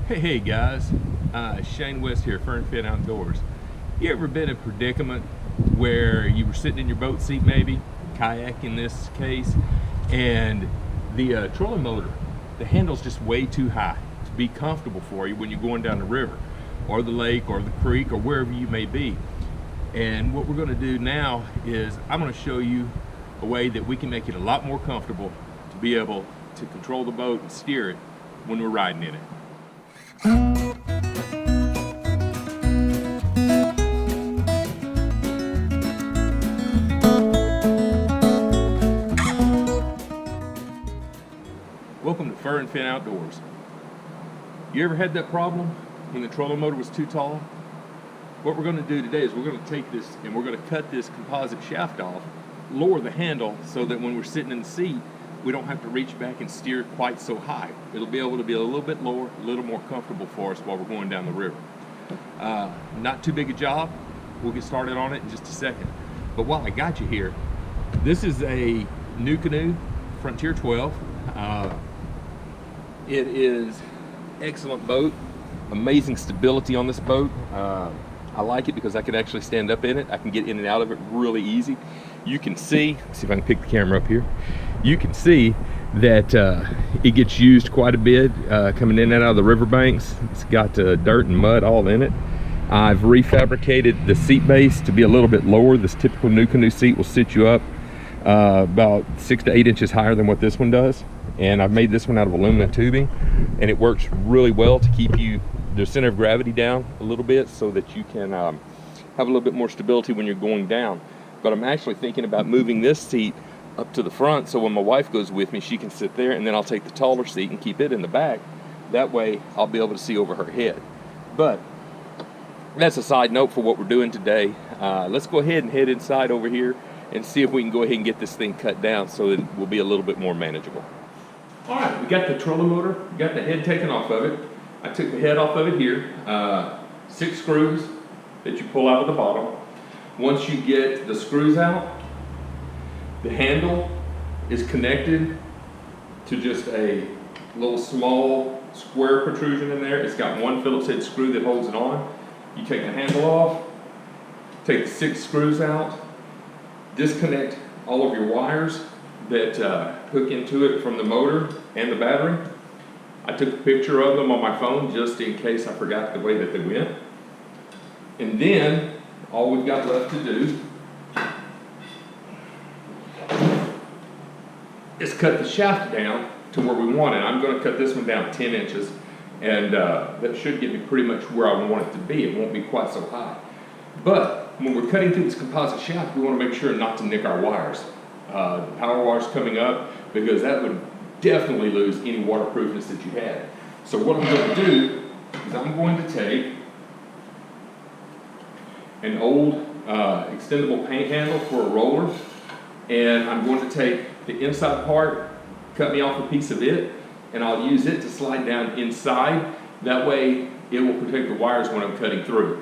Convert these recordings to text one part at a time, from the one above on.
Hey guys, Shane West here, Fern Fit Outdoors. You ever been in a predicament where you were sitting in your boat seat, maybe kayak in this case, and the trolling motor, the handle's just way too high to be comfortable for you when you're going down the river or the lake or the creek or wherever you may be. And what we're going to do now is I'm going to show you a way that we can make it a lot more comfortable to be able to control the boat and steer it when we're riding in it. Welcome to Fur and Fin Outdoors. You ever had that problem when the trolling motor was too tall? What we're going to do today is we're going to take this and we're going to cut this composite shaft off, lower the handle so that when we're sitting in the seat, we don't have to reach back and steer quite so high. It'll be able to be a little bit lower, a little more comfortable for us while we're going down the river. Not too big a job. We'll get started on it in just a second. But while I got you here, this is a new canoe, Frontier 12. It is excellent boat, amazing stability on this boat. I like it because I can actually stand up in it. I can get in and out of it really easy. You can see if I can pick the camera up here. You can see that it gets used quite a bit coming in and out of the riverbanks. It's got dirt and mud all in it. I've refabricated the seat base to be a little bit lower. This typical new canoe seat will sit you up about 6 to 8 inches higher than what this one does. And I've made this one out of aluminum tubing, and it works really well to keep the center of gravity down a little bit so that you can have a little bit more stability when you're going down. But I'm actually thinking about moving this seat up to the front so when my wife goes with me, she can sit there, and then I'll take the taller seat and keep it in the back. That way I'll be able to see over her head. But that's a side note for what we're doing today. Let's go ahead and head inside over here and see if we can go ahead and get this thing cut down so that it will be a little bit more manageable. All right, we got the trolling motor, we got the head taken off of it. I took the head off of it here, 6 screws that you pull out of the bottom. Once you get the screws out, the handle is connected to just a little small square protrusion in there. It's got one Phillips head screw that holds it on. You take the handle off, take the 6 screws out, disconnect all of your wires that hook into it from the motor and the battery. I took a picture of them on my phone just in case I forgot the way that they went. And then all we've got left to do is cut the shaft down to where we want it. I'm going to cut this one down 10 inches, and that should get me pretty much where I want it to be. It won't be quite so high. But when we're cutting through this composite shaft, we want to make sure not to nick our wires. The power wires coming up, because that would definitely lose any waterproofness that you had. So what I'm going to do is I'm going to take an old extendable paint handle for a roller, and I'm going to take the inside part, cut me off a piece of it, and I'll use it to slide down inside. That way it will protect the wires when I'm cutting through.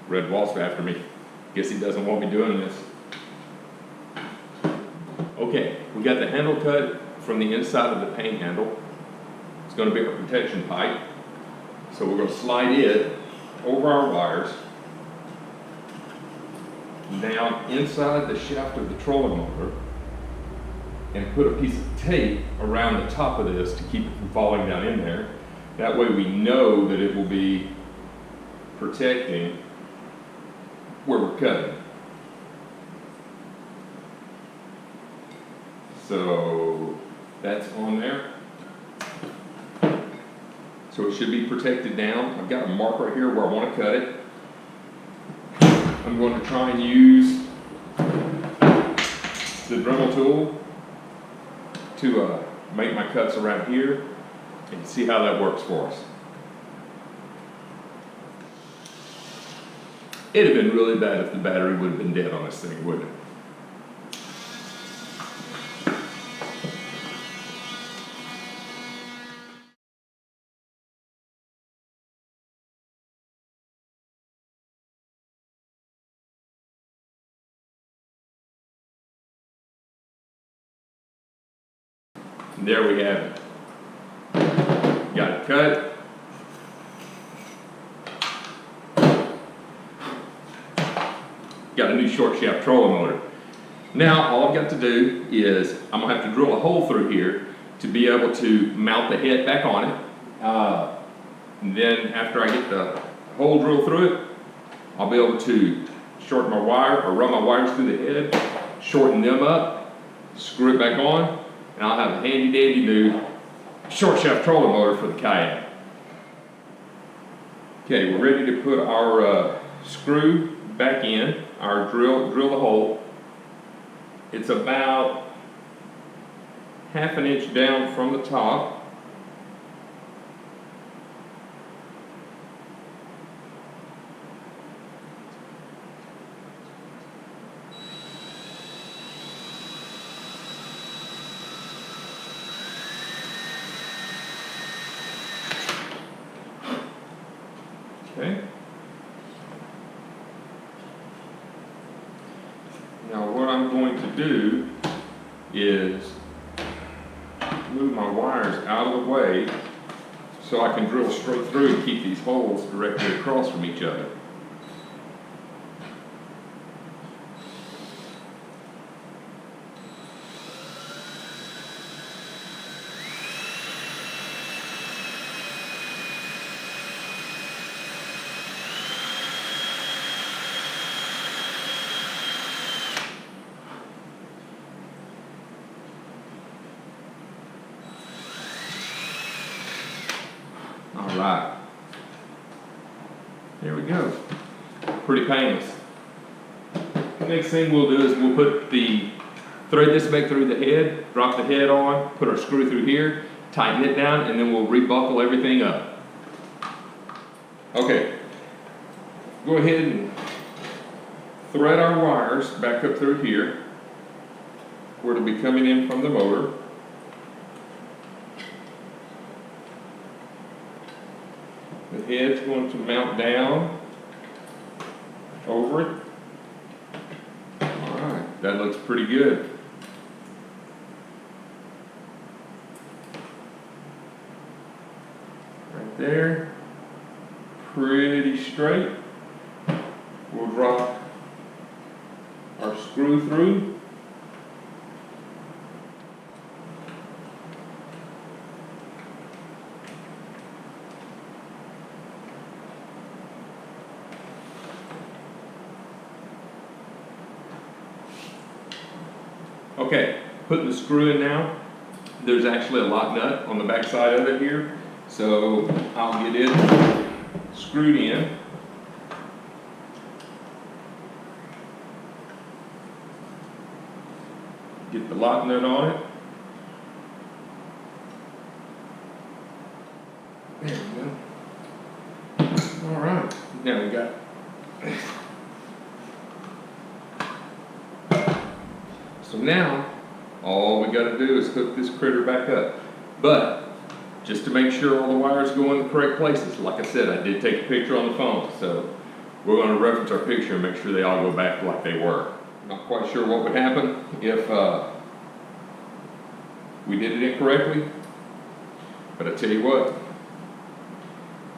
Red Wasp after me. Guess he doesn't want me doing this. Okay, we got the handle cut from the inside of the paint handle. It's going to be our protection pipe. So we're going to slide it over our wires, down inside the shaft of the trolling motor, and put a piece of tape around the top of this to keep it from falling down in there. That way we know that it will be protecting where we're cutting. So that's on there. So it should be protected down. I've got a mark right here where I want to cut it. I'm going to try and use the Dremel tool to make my cuts around here and see how that works for us. It'd have been really bad if the battery would have been dead on this thing, wouldn't it? There we have it. Got it cut. Got a new short shaft trolling motor. Now all I've got to do is I'm gonna have to drill a hole through here to be able to mount the head back on it. And then after I get the hole drilled through it, I'll be able to shorten my wire or run my wires through the head, shorten them up, screw it back on, and I'll have a handy dandy new short shaft trolling motor for the Kayak. Okay, we're ready to put our screw back in, our drill the hole. It's about ½ an inch down from the top. Okay. Now what I'm going to do is move my wires out of the way so I can drill straight through and keep these holes directly across from each other. All right, there we go. Pretty painless. The next thing we'll do is we'll thread this back through the head, drop the head on, put our screw through here, tighten it down, and then we'll rebuckle everything up. Okay, go ahead and thread our wires back up through here, where it'll be coming in from the motor. The head's going to mount down over it. All right, that looks pretty good. Right there, pretty straight. We'll drop our screw through. Okay, putting the screw in now. There's actually a lock nut on the back side of it here, so I'll get it screwed in. Get the lock nut on it. There we go. All right, now we got so now, all we got to do is hook this critter back up. But, just to make sure all the wires go in the correct places, like I said, I did take a picture on the phone, so we're going to reference our picture and make sure they all go back like they were. Not quite sure what would happen if we did it incorrectly, but I tell you what,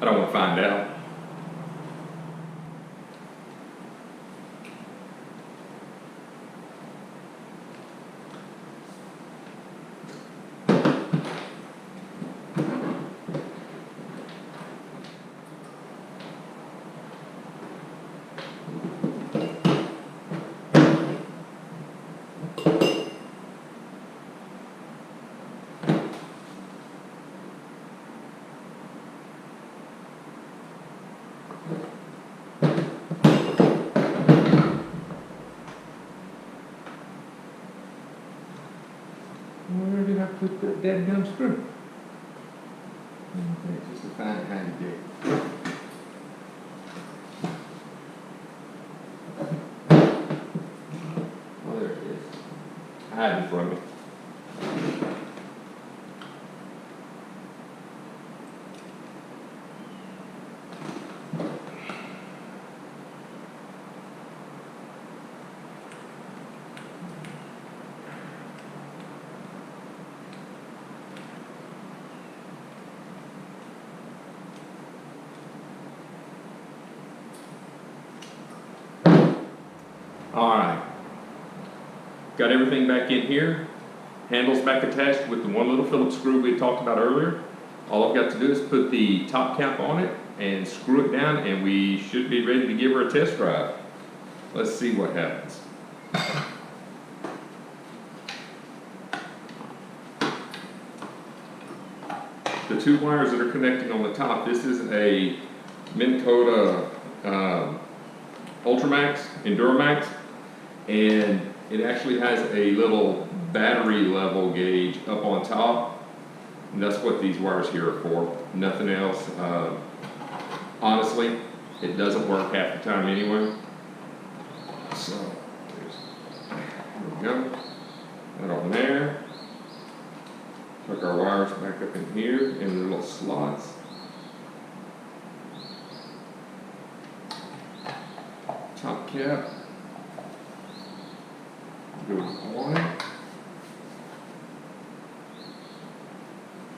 I don't want to find out. Where did I put that dadgum screw? Okay, just to find it handy there. Oh, there it is. Hiding from me. All right, got everything back in here. Handles back attached with the one little Phillips screw we talked about earlier. All I've got to do is put the top cap on it and screw it down, and we should be ready to give her a test drive. Let's see what happens. The two wires that are connecting on the top, this is a Minn Kota Ultramax, Enduramax, and it actually has a little battery level gauge up on top, and that's what these wires here are for, nothing else. Honestly, it doesn't work half the time anyway. So, there we go, that on there. Tuck our wires back up in here in the little slots. Top cap goes on it.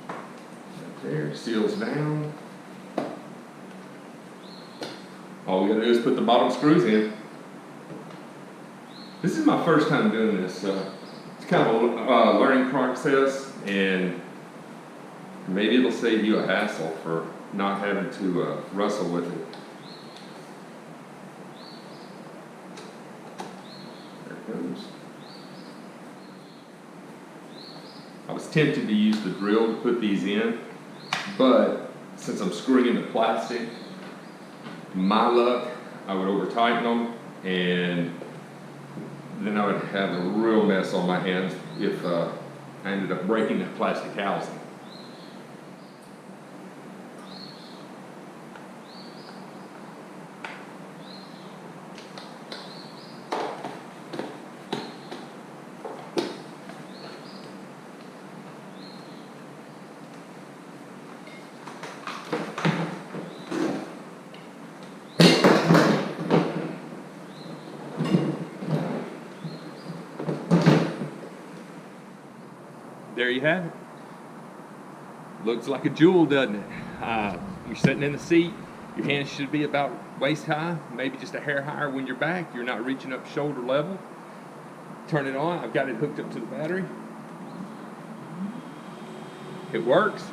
Right there, seals down. All we gotta do is put the bottom screws in. This is my first time doing this, so it's kind of a learning process, and maybe it'll save you a hassle for not having to wrestle with it. There it goes. I was tempted to use the drill to put these in, but since I'm screwing in the plastic, my luck, I would over tighten them, and then I would have a real mess on my hands if I ended up breaking that plastic housing. There you have it. Looks like a jewel, doesn't it? You're sitting in the seat. Your hands should be about waist high, maybe just a hair higher when you're back. You're not reaching up shoulder level. Turn it on. I've got it hooked up to the battery. It works.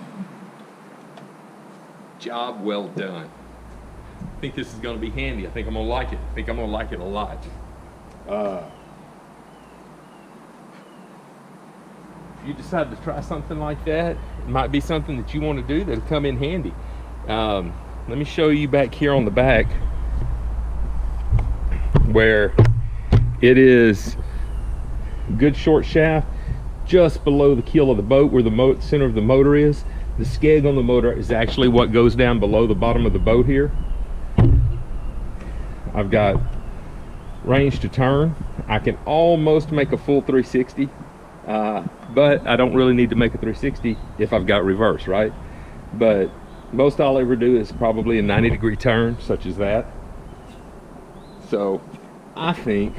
Job well done. I think this is going to be handy. I think I'm going to like it. I think I'm going to like it a lot. If you decide to try something like that, it might be something that you want to do that'll come in handy. Let me show you back here on the back where it is good short shaft just below the keel of the boat, where the center of the motor is. The skeg on the motor is actually what goes down below the bottom of the boat here. I've got range to turn. I can almost make a full 360. But I don't really need to make a 360 if I've got reverse, right? But most I'll ever do is probably a 90-degree turn, such as that. So I think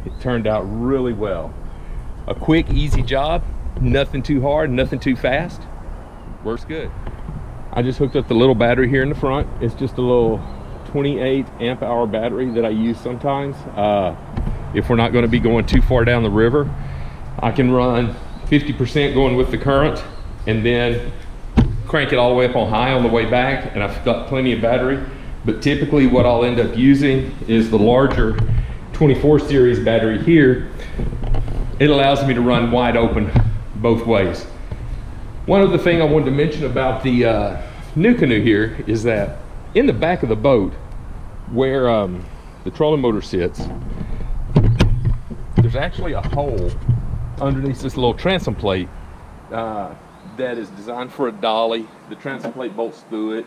it turned out really well. A quick, easy job, nothing too hard, nothing too fast. Works good. I just hooked up the little battery here in the front. It's just a little 28 amp hour battery that I use sometimes. If we're not going to be going too far down the river, I can run 50% going with the current and then crank it all the way up on high on the way back, and I've got plenty of battery. But typically what I'll end up using is the larger 24 series battery here. It allows me to run wide open both ways. One other thing I wanted to mention about the new canoe here is that in the back of the boat where the trolling motor sits, there's actually a hole underneath this little transom plate that is designed for a dolly. The transom plate bolts through it.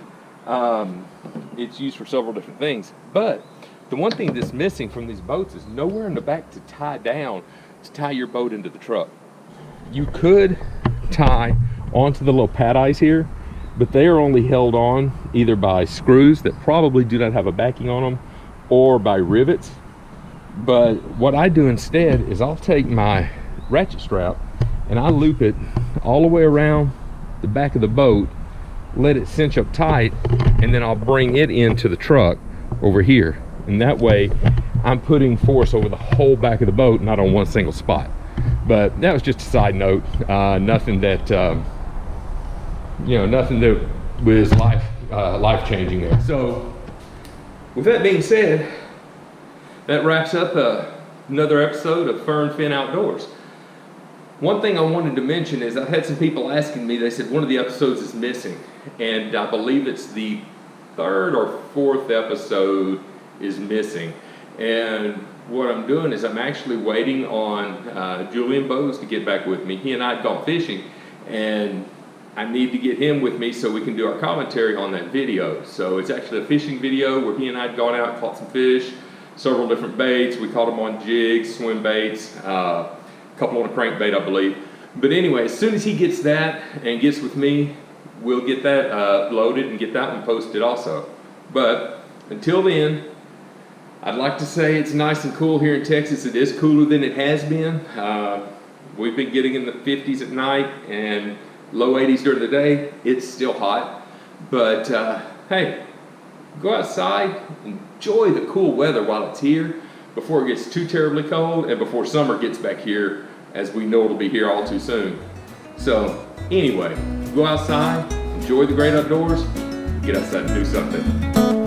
It's used for several different things, but the one thing that's missing from these boats is nowhere in the back to tie your boat into the truck. You could tie onto the little pad eyes here, but they are only held on either by screws that probably do not have a backing on them or by rivets. But what I do instead is I'll take my ratchet strap and I loop it all the way around the back of the boat, let it cinch up tight, and then I'll bring it into the truck over here. And that way I'm putting force over the whole back of the boat, not on one single spot. But that was just a side note. Nothing that nothing that was life changing there. So with that being said, that wraps up another episode of Fern Fin Outdoors. One thing I wanted to mention is I've had some people asking me, they said one of the episodes is missing, and I believe it's the third or fourth episode is missing. And what I'm doing is I'm actually waiting on Julian Bowes to get back with me. He and I had gone fishing, and I need to get him with me so we can do our commentary on that video. So it's actually a fishing video where he and I had gone out and caught some fish, several different baits. We caught them on jigs, swim baits, couple on a crankbait, I believe. But anyway, as soon as he gets that and gets with me, we'll get that loaded and get that one posted also. But until then, I'd like to say it's nice and cool here in Texas. It is cooler than it has been. We've been getting in the 50s at night and low 80s during the day. It's still hot. But hey, go outside, enjoy the cool weather while it's here, before it gets too terribly cold and before summer gets back here, as we know it'll be here all too soon. So anyway, go outside, enjoy the great outdoors, get outside and do something.